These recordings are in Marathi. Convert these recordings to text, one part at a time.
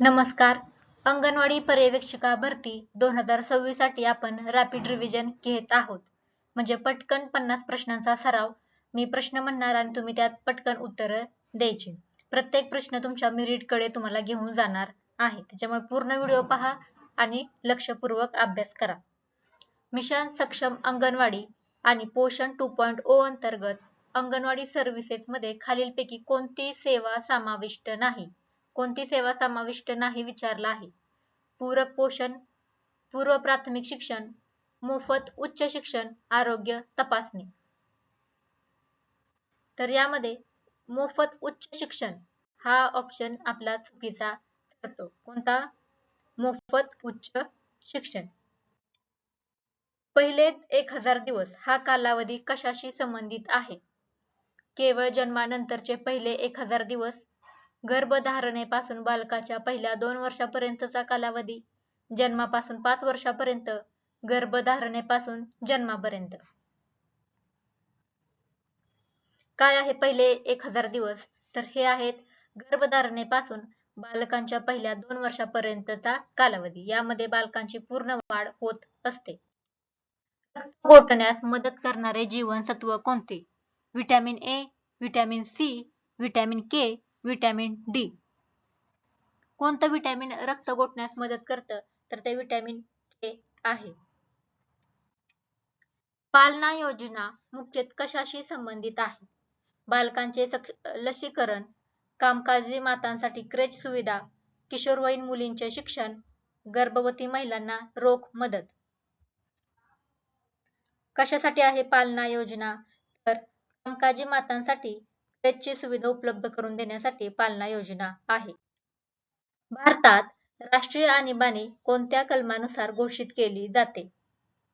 नमस्कार. अंगणवाडी पर्यवेक्षिका भरती 2026 साठी आपण रॅपिड रिव्हिजन घेत आहोत. म्हणजे पटकन 50 प्रश्नांचा सराव. मी प्रश्न म्हणणार आणि तुम्ही त्यात पटकन उत्तर द्यायची. प्रत्येक प्रश्न तुमच्या मेरिटकडे तुम्हाला घेऊन जाणार आहे. त्याच्यामुळे पूर्ण व्हिडिओ पहा आणि लक्षपूर्वक अभ्यास करा. मिशन सक्षम अंगणवाडी आणि पोषण 2.0 अंतर्गत अंगणवाडी सर्व्हिसेस मध्ये खालीलपैकी कोणती सेवा समाविष्ट नाही? कोणती सेवा समाविष्ट नाही विचारला आहे. पूरक पोषण, पूर्व प्राथमिक शिक्षण, मोफत उच्च शिक्षण, आरोग्य तपासणी. तर यामध्ये मोफत उच्च शिक्षण हा ऑप्शन आपला चुकीचा ठरतो. कोणता? मोफत उच्च शिक्षण. पहिले 1000 दिवस हा कालावधी कशाशी संबंधित आहे? केवळ जन्मानंतरचे पहिले 1000 दिवस, गर्भधारणेपासून बालकाच्या पहिल्या 2 वर्षापर्यंतचा कालावधी, जन्मापासून 5 वर्षापर्यंत, गर्भधारणेपासून जन्मापर्यंत. काय आहे पहिले 1000 दिवस? तर हे आहेत गर्भधारणेपासून बालकांच्या पहिल्या 2 वर्षापर्यंतचा कालावधी. यामध्ये बालकांची पूर्ण वाढ होत असते. रक्त गोठण्यास मदत करणारे जीवनसत्व कोणते? Vitamin A, vitamin C, vitamin K, vitamin D. कोणतं व्हिटॅमिन रक्त गोठण्यास मदत करतं? तर ते व्हिटॅमिन के आहे. पालना योजना मुख्यतः कशाशी संबंधित आहे? बालकांचे लसीकरण, कामकाजी मातांसाठी क्रेच सुविधा, किशोरवयीन मुलींचे शिक्षण, गर्भवती महिलांना रोख मदत. कशासाठी आहे पालना योजना? तर कामकाजी मातांसाठी क्रेचची सुविधा उपलब्ध करून देण्यासाठी पालना योजना आहे. भारतात राष्ट्रीय आणीबाणी कोणत्या कलमानुसार घोषित केली जाते?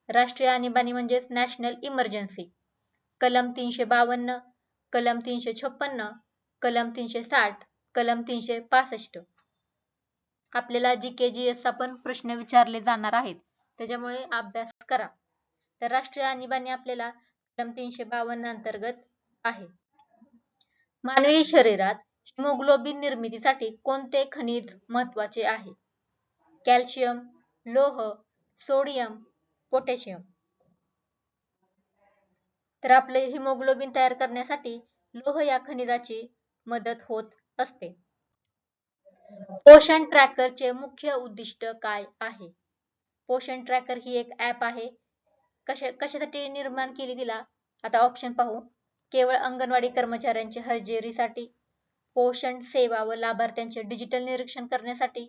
राष्ट्रीय आणीबाणी म्हणजेच नॅशनल इमर्जन्सी. कलम 352, कलम 356, कलम 360, कलम 365. आपल्याला GK/GS चा पण प्रश्न विचारले जाणार आहेत, त्याच्यामुळे अभ्यास करा. तर राष्ट्रीय आणीबाणी आपल्याला कलम 352 अंतर्गत आहे. मानवी शरीरात हिमोग्लोबिन निर्मितीसाठी कोणते खनिज महत्वाचे आहे? कॅल्शियम, लोह, सोडियम, पोटॅशियम. तर आपले हिमोग्लोबिन तयार करण्यासाठी लोह या खनिजाची मदत होत असते. पोषण ट्रॅकरचे मुख्य उद्दिष्ट काय आहे? पोषण ट्रॅकर ही एक ॲप आहे. कशासाठी निर्माण केली तिला? आता ऑप्शन पाहू. केवळ अंगणवाडी कर्मचाऱ्यांच्या हजेरीसाठी, पोषण सेवा व लाभार्थ्यांचे डिजिटल निरीक्षण करण्यासाठी,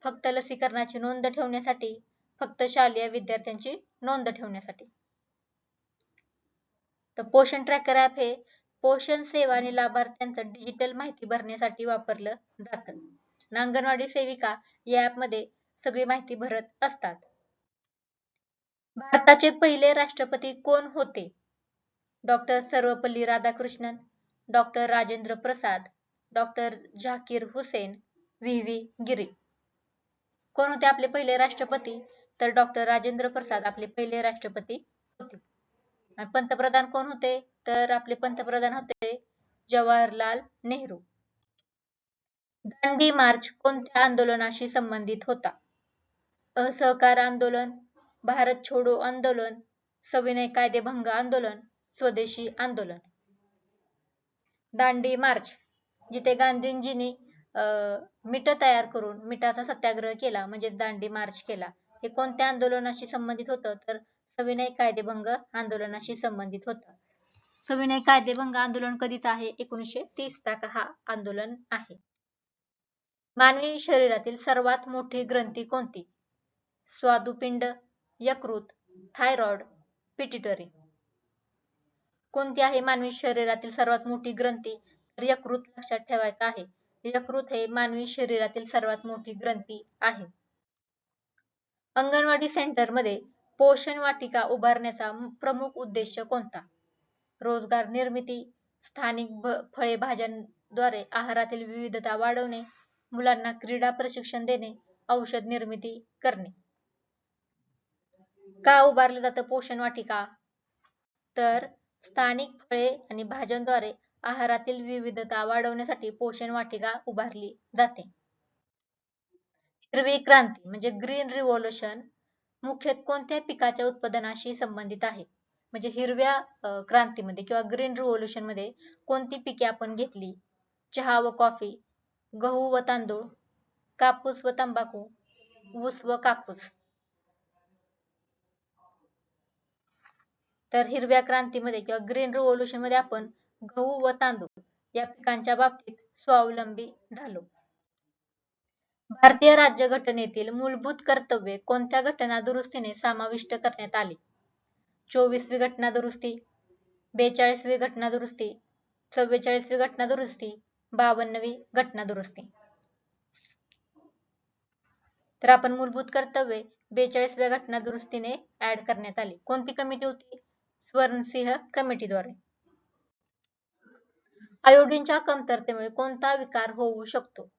फक्त लसीकरणाची नोंद ठेवण्यासाठी, फक्त शालेय विद्यार्थ्यांची नोंद ठेवण्यासाठी. तर पोषण ट्रॅकर ॲप हे पोषण सेवा आणि लाभार्थ्यांचं डिजिटल माहिती भरण्यासाठी वापरलं जातं. अंगणवाडी सेविका या ॲप मध्ये सगळी माहिती भरत असतात. भारताचे पहिले राष्ट्रपती कोण होते? Doctor Sarvepalli Radhakrishnan, doctor Rajendra Prasad, doctor Zakir Hussain, V गिरी. कोण होते आपले पहिले राष्ट्रपती? तर डॉक्टर राजेंद्र प्रसाद आपले पहिले राष्ट्रपती होते. आणि पंतप्रधान कोण होते? तर आपले पंतप्रधान होते जवाहरलाल नेहरू. दांडी मार्च कोणत्या आंदोलनाशी संबंधित होता? असहकार आंदोलन, भारत छोडो आंदोलन, सविनय कायदेभंग आंदोलन, स्वदेशी आंदोलन. दांडी मार्च, जिथे गांधीजींनी मीठ तयार करून मिठाचा सत्याग्रह केला, म्हणजे दांडी मार्च केला. हे कोणत्या आंदोलनाशी संबंधित होतं? तर सविनय कायदेभंग आंदोलनाशी संबंधित होतं. सविनय कायदेभंग आंदोलन कधीच आहे? 1930 चा हा आंदोलन आहे. मानवी शरीरातील सर्वात मोठी ग्रंथी कोणती? स्वादुपिंड, यकृत, थायरॉइड, पिट्युटरी. कोणती आहे मानवी शरीरातील सर्वात मोठी ग्रंथी? तर यकृत लक्षात ठेवायचा आहे. यकृत हे मानवी शरीरातील सर्वात मोठी ग्रंथी आहे. अंगणवाडी सेंटर मध्ये पोषण वाटिका उभारण्याचा प्रमुख उद्देश कोणता? रोजगार निर्मिती, स्थानिक फळे भाज्यांद्वारे आहारातील विविधता वाढवणे, मुलांना क्रीडा प्रशिक्षण देणे, औषध निर्मिती करणे. का उभारलं जातं पोषण वाटिका? तर स्थानिक फळे आणि भाज्यांद्वारे आहारातील विविधता वाढवण्यासाठी पोषण वाटिका उभारली जाते. हिरवी क्रांती म्हणजे ग्रीन रिव्होल्यूशन मुख्यतः कोणत्या पिकाच्या उत्पादनाशी संबंधित आहे? म्हणजे हिरव्या क्रांतीमध्ये किंवा ग्रीन रिव्होल्यूशन मध्ये कोणती पिके आपण घेतली? चहा व कॉफी, गहू व तांदूळ, कापूस व तंबाखू, ऊस व कापूस. तर हिरव्या क्रांतीमध्ये किंवा ग्रीन रिव्होल्यूशन मध्ये आपण गहू व तांदूळ या पिकांच्या बाबतीत स्वावलंबी झालो. भारतीय राज्यघटनेतील मूलभूत कर्तव्ये कोणत्या घटना दुरुस्तीने समाविष्ट करण्यात आली? 24वी घटना दुरुस्ती, 42वी घटना दुरुस्ती, 44वी घटना दुरुस्ती, 52वी घटना दुरुस्ती. तर आपण मूलभूत कर्तव्ये 42व्या घटना दुरुस्तीने ऍड करण्यात आली. कोणती कमिटी होती? स्वर्णसिंह कमिटीद्वारे. आयोडीनच्या कमतरतेमुळे कोणता विकार होऊ शकतो?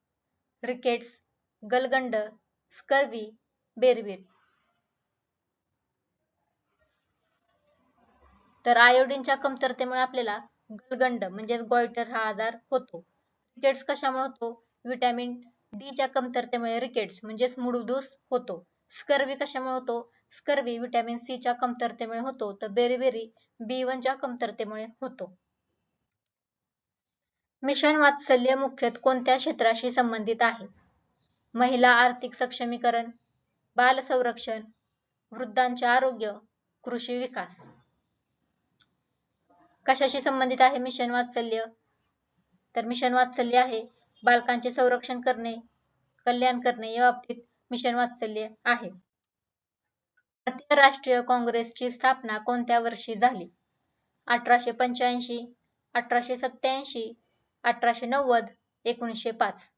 रिकेट्स, गलगंड, स्कर्वी, बेरवेरी. तर आयोडीनच्या कमतरतेमुळे आपल्याला गलगंड म्हणजे गॉइटर हा आजार होतो. रिकेट्स कशामुळे होतो? व्हिटॅमिन डी च्या कमतरतेमुळे रिकेट्स म्हणजेच मुडदूस होतो. स्कर्वी कशामुळे होतो? स्कर्वी व्हिटॅमिन सी च्या कमतरतेमुळे होतो. तर बेरीबेरी B1 च्या कमतरतेमुळे होतो. मिशन वात्सल्य मुख्यतः कोणत्या क्षेत्राशी संबंधित आहे? महिला आर्थिक सक्षमीकरण, बाल संरक्षण, वृद्धांचे आरोग्य, कृषी विकास. कशाशी संबंधित आहे मिशन वात्सल्य? तर मिशन वात्सल्य आहे बालकांचे संरक्षण करणे, कल्याण करणे या बाबतीत मिशन वात्सल्य आहे. भारतीय राष्ट्रीय काँग्रेसची स्थापना कोणत्या वर्षी झाली? 1885, 1887, 1890, 1905.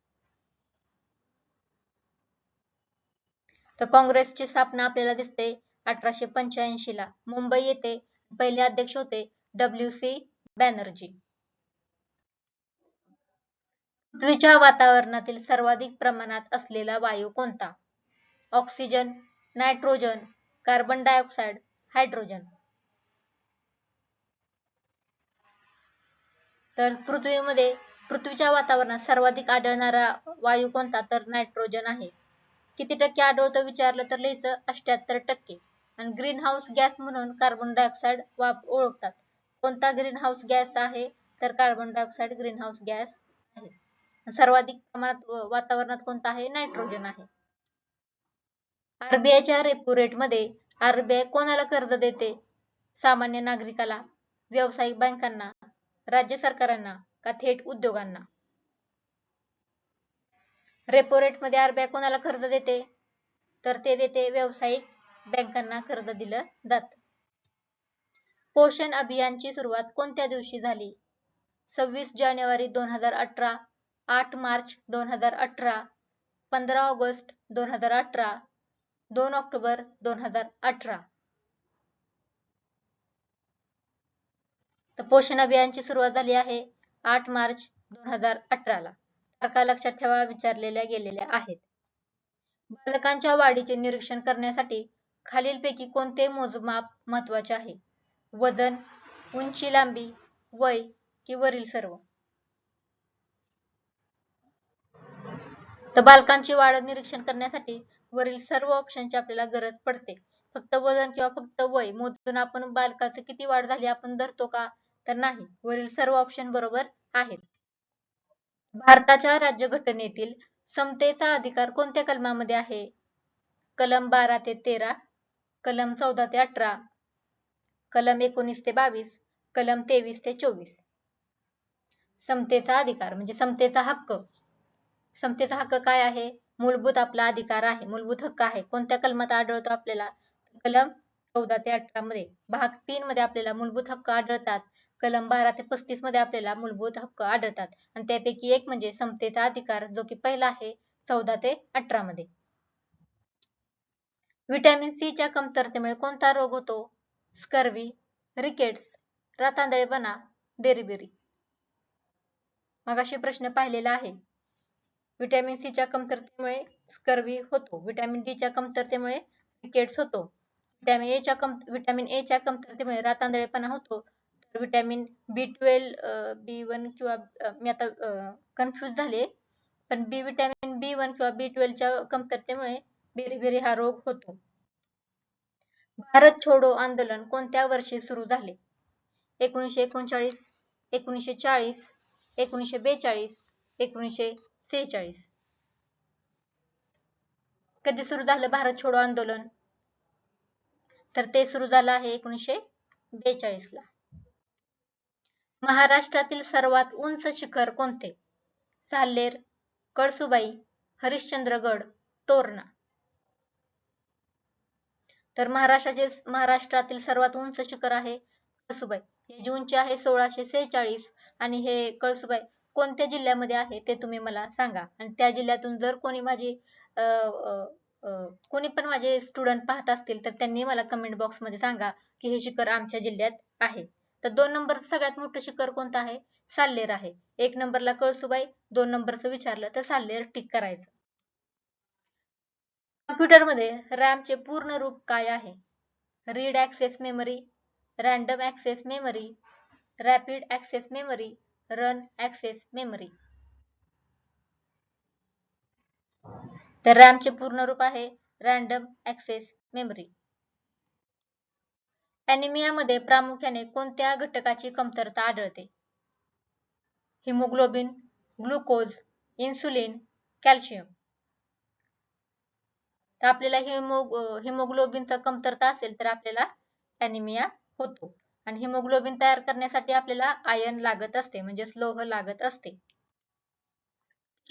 तर काँग्रेसची स्थापना आपल्याला दिसते 1885 ला मुंबई येथे. पहिले अध्यक्ष होते WC बॅनर्जी. पृथ्वीच्या वातावरणातील सर्वाधिक प्रमाणात असलेला वायू कोणता? Oxygen, nitrogen, carbon dioxide, hydrogen. तर पृथ्वीच्या वातावरणात सर्वाधिक आढळणारा वायू कोणता? तर नायट्रोजन आहे. किती टक्के आढळतो विचारलं तर लिहायचं 78%. आणि ग्रीन हाऊस गॅस म्हणून कार्बन डायऑक्साइड ओळखतात. कोणता ग्रीन हाऊस गॅस आहे? तर carbon dioxide green house gas आहे. सर्वाधिक प्रमाणात वातावरणात कोणता आहे? नायट्रोजन आहे. आरबीआयच्या रेपो रेट मध्ये आरबीआय कोणाला कर्ज देते? सामान्य नागरिकाला, व्यावसायिक बँकांना, राज्य सरकारांना का थेट उद्योगांना? रेपो रेट मध्ये आरबीआय कोणाला कर्ज देते? तर ते देते व्यावसायिक बँकांना कर्ज दिलं जातं. पोषण अभियानची सुरुवात कोणत्या दिवशी झाली? 26 जानेवारी 2018, 8 मार्च 2018, 15 ऑगस्ट 2018, 2 ऑक्टोबर 2018. तर पोषण अभियानची सुरुवात झाली आहे 8 मार्च 2018 ला. तारखा लक्षात ठेवा, विचारलेल्या गेलेल्या आहेत. बालकांच्या वाढीचे निरीक्षण करण्यासाठी खालीलपैकी कोणते मोजमाप महत्वाचे आहे? वजन, उंची, लांबी, वय की वरील सर्व? तर बालकांची वाढ निरीक्षण करण्यासाठी वरील सर्व ऑप्शनची आपल्याला गरज पडते. फक्त वजन किंवा फक्त वय मोजून आपण बालकाची किती वाढ झाली आपण धरतो का? तर नाही. वरील सर्व ऑप्शन बरोबर आहेत. भारताच्या राज्यघटनेतील समतेचा अधिकार कोणत्या कलमामध्ये आहे? कलम 12 ते 13, कलम 14 ते 18, कलम 19 ते 22, कलम 23 ते 24. समतेचा अधिकार म्हणजे समतेचा हक्क. समतेचा हक्क काय आहे? मूलभूत आपला अधिकार आहे, मूलभूत हक्क आहे. कोणत्या कलमात आढळतो आपल्याला? कलम 14 ते 18 मध्ये. भाग 3 मध्ये आपल्याला मूलभूत हक्क आढळतात. कलम 12 ते 35 मध्ये आपल्याला मूलभूत हक्क आढळतात. आणि त्यापैकी एक म्हणजे समतेचा अधिकार, जो की पहिला आहे 14 ते 18 मध्ये. व्हिटॅमिन सी च्या कमतरतेमुळे कोणता रोग होतो? स्कर्वी, रिकेट्स, रातांधळेपणा, बेरीबेरी. मगाशी प्रश्न पाहिलेला आहे. व्हिटॅमिन सी च्या कमतरतेमुळे स्कर्वी होतो. व्हिटॅमिन डी च्या कमतरतेमुळे रिकेट्स होतो. व्हिटॅमिन ए च्या कमतरतेमुळे रातांधळेपणा होतो. तर व्हिटॅमिन B12, B1 किंवा मी आता कन्फ्युज झाले. पण व्हिटॅमिन B1 किंवा B12च्या कमतरतेमुळे बेरी हा रोग होतो. भारत छोडो आंदोलन कोणत्या वर्षी सुरू झाले? 1939, 1940, 1942, 1946. कधी सुरू झालं भारत छोडो आंदोलन? तर ते सुरू झालं आहे 1942 ला. महाराष्ट्रातील सर्वात उंच शिखर कोणते? साल्हेर, कळसुबाई, हरिश्चंद्रगड, तोरणा. तर महाराष्ट्रातील सर्वात उंच शिखर आहे कळसुबाई. याची उंची आहे 1646 आणि हे कळसुबाई कोणत्या जिल्ह्यामध्ये आहे ते तुम्ही मला सांगा. आणि त्या जिल्ह्यातून जर कोणी पण माझे स्टुडंट पाहत असतील तर त्यांनी मला कमेंट बॉक्स मध्ये सांगा की हे शिखर आमच्या जिल्ह्यात आहे. तर 2 नंबरचं सगळ्यात मोठं शिखर कोणतं आहे? साल्हेर आहे. 1 नंबरला कळसुबाई, 2 नंबरचं विचारलं तर साल्हेर टिक करायचं. कॉम्प्युटरमध्ये रॅमचे पूर्ण रूप काय आहे? Read access memory, random access memory, rapid access memory, run access memory. तर रॅमचे पूर्ण रूप आहे रँडम ॲक्सेस मेमरी. ॲनिमियामध्ये प्रामुख्याने कोणत्या घटकाची कमतरता आढळते? Haemoglobin, glucose, insulin, calcium. तर आपल्याला हिमोग्लोबिनचा कमतरता असेल तर आपल्याला ॲनिमिया होतो. आणि हिमोग्लोबिन तयार करण्यासाठी आपल्याला आयर्न लागत असते, म्हणजे लोह लागत असते.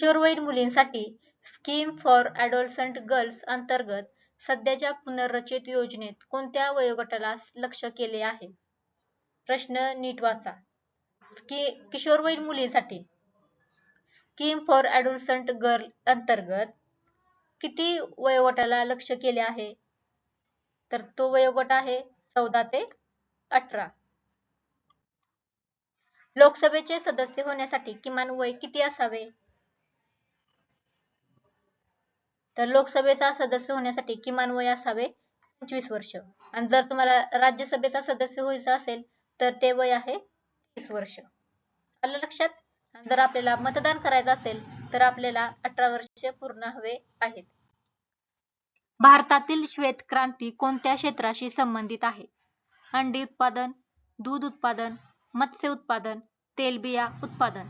किशोरवयीन मुलींसाठी स्कीम फॉर ॲडोलसंट गर्ल्स अंतर्गत सध्याच्या पुनर्रचित योजनेत कोणत्या वयोगटाला लक्ष्य केले आहे? प्रश्न नीट वाचा. किशोरवयीन मुलींसाठी स्कीम फॉर ॲडोलसंट गर्ल अंतर्गत किती वयोगटाला लक्ष्य केले आहे? तर तो वयोगट आहे 14 ते 18. लोकसभेचे सदस्य होण्यासाठी किमान वय किती असावे? तर लोकसभेचा सदस्य होण्यासाठी किमान वय असावे 25 वर्ष. आणि जर तुम्हाला राज्यसभेचा सदस्य व्हायचं असेल तर ते वय आहे 30 वर्ष. आलं लक्षात? आणि जर आपल्याला मतदान करायचं असेल तर आपल्याला 18 वर्ष पूर्ण हवे आहेत. भारतातील श्वेत क्रांती कोणत्या क्षेत्राशी संबंधित आहे? अंडी उत्पादन, दूध उत्पादन, मत्स्य उत्पादन, तेलबिया उत्पादन.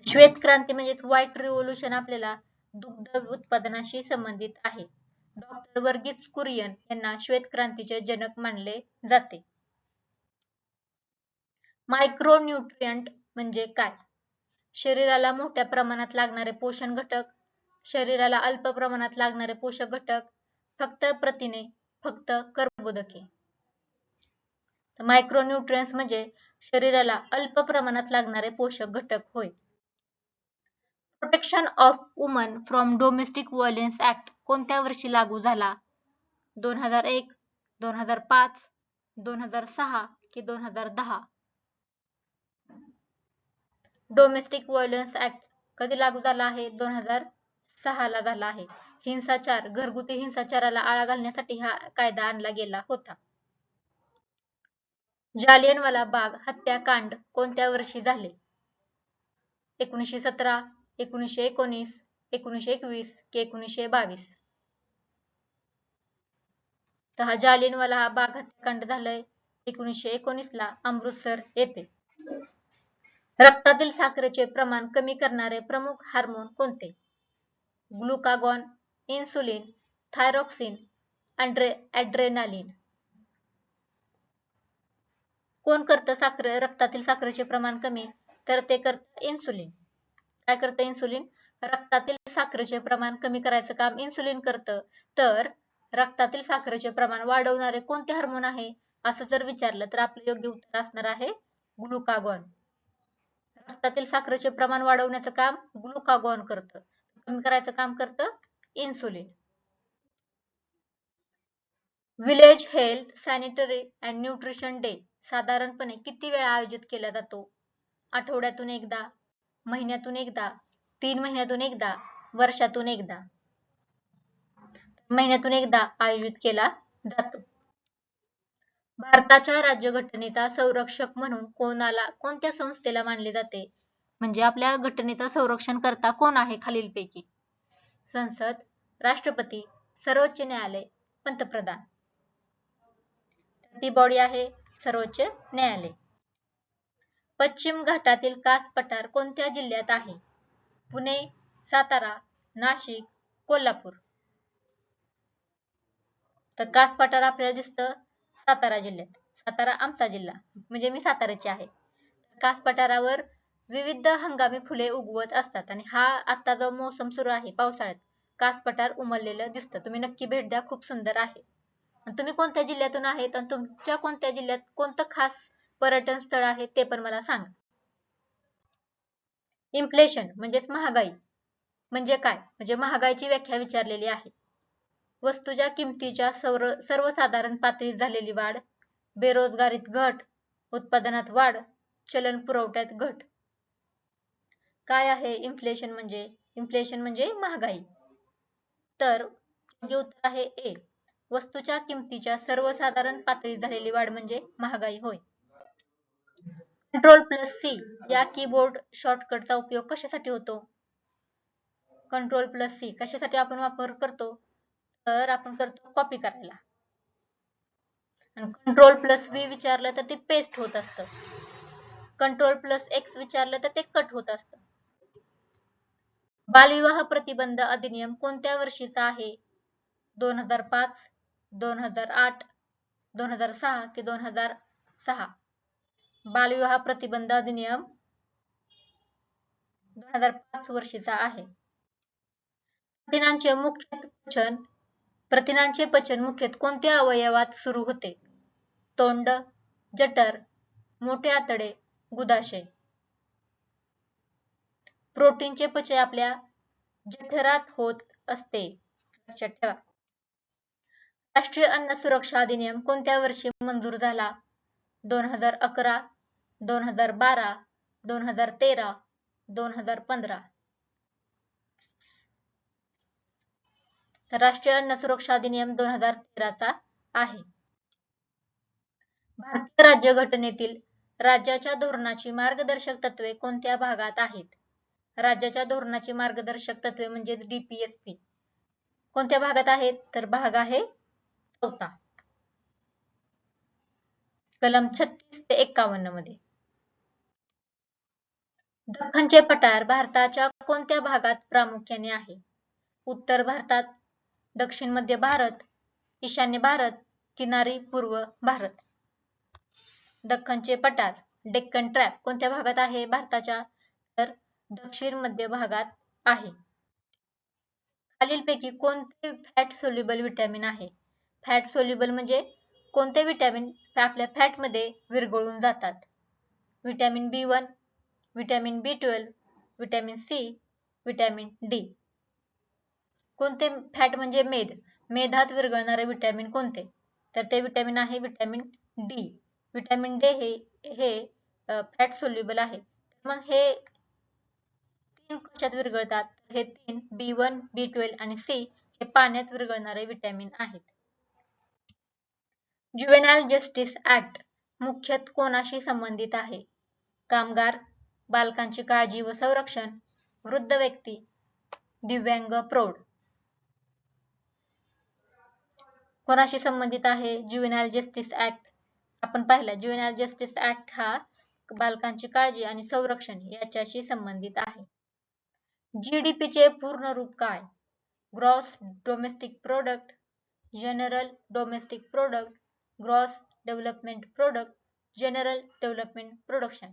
श्वेत क्रांती म्हणजे व्हाईट रिव्होल्यूशन आपल्याला दुग्ध उत्पादनाशी संबंधित आहे. डॉक्टर वर्गीस कुरियन यांना श्वेत क्रांतीचे जनक मानले जाते. मायक्रोन्यूट्रियंट म्हणजे काय? शरीराला मोठ्या प्रमाणात लागणारे पोषण घटक, शरीराला अल्प प्रमाणात लागणारे पोषक घटक, फक्त प्रथिने, फक्त कर्बोदके. मायक्रोन्यूट्रियंट्स म्हणजे शरीराला अल्प प्रमाणात लागणारे पोषक घटक होय. Protection of woman from domestic violence act कोणत्या वर्षी लागू झाला? 2001, 2005, 2006 की 2010? डोमेस्टिक व्हायलन्स ऍक्ट कधी लागू झाला आहे? 2006 ला झाला आहे. घरगुती हिंसाचाराला आळा घालण्यासाठी हा कायदा आणला गेला होता. जालियनवाला बाग हत्याकांड कोणत्या वर्षी झाले? 1917, 1919, 1921 की 1922? तर हा जालियनवाला बाग हत्याकांड झालंय 1919 ला अमृतसर येथे. रक्तातील साखरेचे प्रमाण कमी करणारे प्रमुख हार्मोन कोणते? Glucagon, insulin, thyroxine, adrenaline. कोण करतं रक्तातील साखरेचे प्रमाण कमी? तर ते करतं इन्सुलिन. काय करतं इन्सुलिन? रक्तातील साखरेचे प्रमाण कमी करायचं काम इन्सुलिन करतं. तर रक्तातील साखरेचे प्रमाण वाढवणारे कोणते हार्मोन आहे असं जर विचारलं तर आपलं योग्य उत्तर असणार आहे ग्लुकागॉन. रक्तातील साखरेचे प्रमाण वाढवण्याचं काम ग्लुकागॉन करतं, कमी करायचं काम करतं insulin. Village health sanitary and nutrition day साधारणपणे किती वेळा आयोजित केला जातो? आठवड्यातून एकदा, महिन्यातून एकदा, 3 महिन्यातून एकदा, वर्षातून एकदा? महिन्यातून एकदा आयोजित केला जातो. भारताच्या राज्यघटनेचा संरक्षक म्हणून कोणत्या संस्थेला मानले जाते? म्हणजे आपल्या घटनेचं संरक्षण करता कोण आहे खालीलपैकी? संसद, राष्ट्रपती, सर्वोच्च न्यायालय, पंतप्रधान. ती बॉडी आहे सर्वोच्च न्यायालय. पश्चिम घाटातील कास पठार कोणत्या जिल्ह्यात आहे? पुणे, सातारा, नाशिक, कोल्हापूर. तर कास पठार आपल्याला दिसतं सातारा जिल्ह्यात. सातारा आमचा जिल्हा, म्हणजे मी साताऱ्याची आहे. कास पठारावर विविध हंगामी फुले उगवत असतात आणि हा आता जो मोसम सुरू आहे पावसाळ्यात, कास पठार उमललेलं दिसतं. तुम्ही नक्की भेट द्या, खूप सुंदर आहे. आणि तुम्ही कोणत्या जिल्ह्यातून आहेत आणि तुमच्या कोणत्या जिल्ह्यात कोणतं खास पर्यटन स्थळ आहे ते पण मला सांगा. इन्फ्लेशन म्हणजेच महागाई म्हणजे काय? म्हणजे महागाईची व्याख्या विचारलेली आहे. वस्तूच्या किमतीच्या सर्वसाधारण पातळीत झालेली वाढ, बेरोजगारीत घट, उत्पादनात वाढ, चलन पुरवठ्यात घट. काय आहे इन्फ्लेशन म्हणजे? इन्फ्लेशन म्हणजे महागाई. तर योग्य उत्तर आहे ए. वस्तूच्या किमतीच्या सर्वसाधारण पातळीत झालेली वाढ म्हणजे महागाई होय. Ctrl+C या कीबोर्ड शॉर्टकटचा उपयोग कशासाठी होतो? Ctrl+C कशासाठी आपण वापर करतो? तर आपण करतो कॉपी करायला. आणि Ctrl+V विचारलं तर ते पेस्ट होत असतं. Ctrl+X विचारलं तर ते कट होत असतं. बालविवाह प्रतिबंध अधिनियम कोणत्या वर्षीचा आहे? 2005, 2008, 2006 की 2006? बालविवाह प्रतिबंध अधिनियम 2005 वर्षीचा आहे. प्रथिनांचे पचन मुख्यतः कोणत्या अवयवात सुरू होते? तोंड, जठर, मोठे आतडे, गुदाशय. प्रोटीनचे पचन आपल्या जठरात होत असते, लक्षात ठेवा. राष्ट्रीय अन्न सुरक्षा अधिनियम कोणत्या वर्षी मंजूर झाला? 2011, 2012, 2013, 2015. राष्ट्रीय अन्न सुरक्षा अधिनियम 2013चा आहे. भारतीय राज्यघटनेतील राज्याच्या धोरणाची मार्गदर्शक तत्वे कोणत्या भागात आहेत? राज्याच्या धोरणाची मार्गदर्शक तत्वे म्हणजे DPSP कोणत्या भागात आहेत? तर भाग आहे 4. कलम 36 ते 51 मध्ये. दख्खनचे पठार भारताच्या कोणत्या भागात प्रामुख्याने आहे? उत्तर भारतात, दक्षिण मध्य भारत, ईशान्य भारत, किनारी पूर्व भारत. दख्खनचे पठार डेक्कन ट्रॅप कोणत्या भागात आहे भारताच्या? तर दक्षिण मध्य भागात आहे. खालीलपैकी कोणते फॅट सोल्युबल विटॅमिन आहे? फॅट सोल्युबल म्हणजे कोणते विटॅमिन आपल्या फॅट मध्ये विरघळून जातात? Vitamin B1, vitamin B12, vitamin C, vitamin D. कोणते फॅट म्हणजे मेधात विरघळणारे विटॅमिन कोणते? तर ते विटॅमिन आहे विटॅमिन D. विटॅमिन D हे फॅट सोल्युबल आहे. मग हे 3 कशात विरघळतात? हे 3 B1, B12 आणि C हे पाण्यात विरघळणारे विटॅमिन आहेत. ज्युव्हेनाइल जस्टिस ऍक्ट मुख्यतः कोणाशी संबंधित आहे? कामगार, बालकांची काळजी व संरक्षण, वृद्ध व्यक्ती, दिव्यांग, प्रौढ. कोणाशी संबंधित आहे ज्युव्हेनाइल जस्टिस ऍक्ट? आपण पाहिला ज्युव्हेनाइल जस्टिस ऍक्ट हा बालकांची काळजी आणि संरक्षण याच्याशी संबंधित आहे. GDP चे पूर्ण रूप काय? Gross domestic product, general domestic product, gross development product, general development production.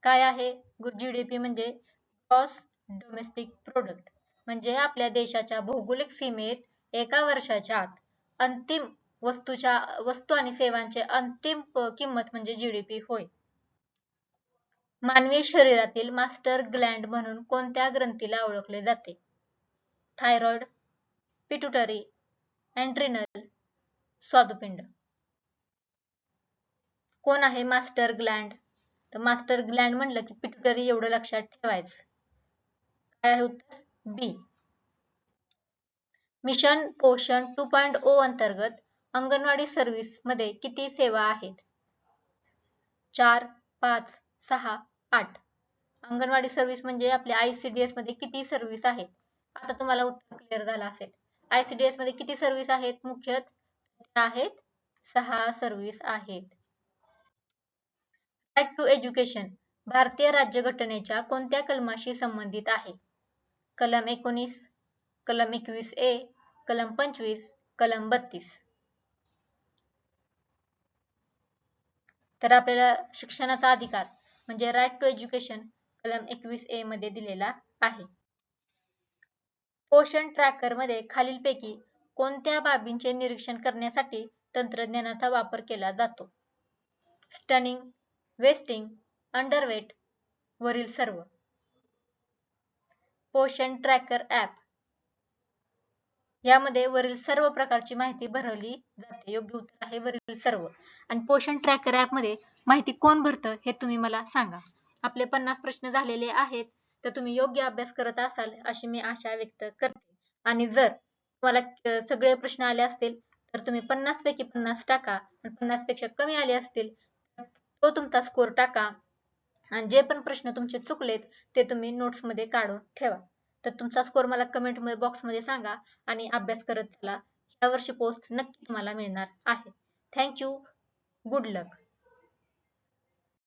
काय आहे GDP म्हणजे ग्रॉस डोमेस्टिक प्रोडक्ट, म्हणजे आपल्या देशाच्या भौगोलिक सीमेत एका वर्षाच्या आत अंतिम वस्तू आणि सेवांचे अंतिम किंमत म्हणजे GDP होय. मानवी शरीरातील मास्टर ग्लँड म्हणून कोणत्या ग्रंथीला ओळखले जाते? थायरॉइड, पिट्युटरी, एड्रिनल, स्वादुपिंड. कोण आहे मास्टर ग्लँड? तर मास्टर ग्लँड म्हणलं की पिट्युटरी एवढं लक्षात ठेवायचं. काय आहे उत्तर? बी. मिशन पोषण 2.0 अंतर्गत अंगणवाडी सर्व्हिस मध्ये किती सेवा आहेत? 4, 5, 6, 8. अंगणवाडी सर्व्हिस म्हणजे आपल्या ICDS मध्ये किती सर्व्हिस आहेत? आता तुम्हाला उत्तर क्लिअर झालं असेल. ICDS मध्ये किती सर्व्हिस आहेत? मुख्यतः आहेत 6 सर्व्हिस आहेत. राईट टू एज्युकेशन भारतीय राज्यघटनेच्या कोणत्या कलमाशी संबंधित आहे? कलम 19, कलम 21A, कलम 25, कलम 32. तर आपल्याला शिक्षणाचा अधिकार म्हणजे राईट टू एज्युकेशन कलम 21A मध्ये दिलेला आहे. पोषण ट्रॅकर मध्ये खालीलपैकी कोणत्या बाबींचे निरीक्षण करण्यासाठी तंत्रज्ञानाचा वापर केला जातो? स्टनिंग, वेस्टिंग, अंडरवेट, वरील सर्व. पोषण ट्रॅकर ॲप यामध्ये वरील सर्व प्रकारची माहिती भरवली जाते. योग्य उत्तर आहे वरील सर्व. आणि पोषण ट्रॅकर ॲप मध्ये माहिती कोण भरतं हे तुम्ही मला सांगा. आपले 50 प्रश्न झालेले आहेत, तर तुम्ही योग्य अभ्यास करत असाल अशी मी आशा व्यक्त करते. आणि जर तुम्हाला सगळे प्रश्न आले असतील तर तुम्ही 50 पैकी 50 टाका आणि 50 पेक्षा कमी आले असतील तर तो तुमचा स्कोर टाका. आणि जे पण प्रश्न तुमचे चुकलेत ते तुम्ही नोट्स मध्ये काढून ठेवा. तर तुमचा स्कोर मला कमेंट बॉक्स मध्ये सांगा आणि अभ्यास करत चला. यावर्षी पोस्ट नक्की तुम्हाला मिळणार आहे. Thank you. Good luck.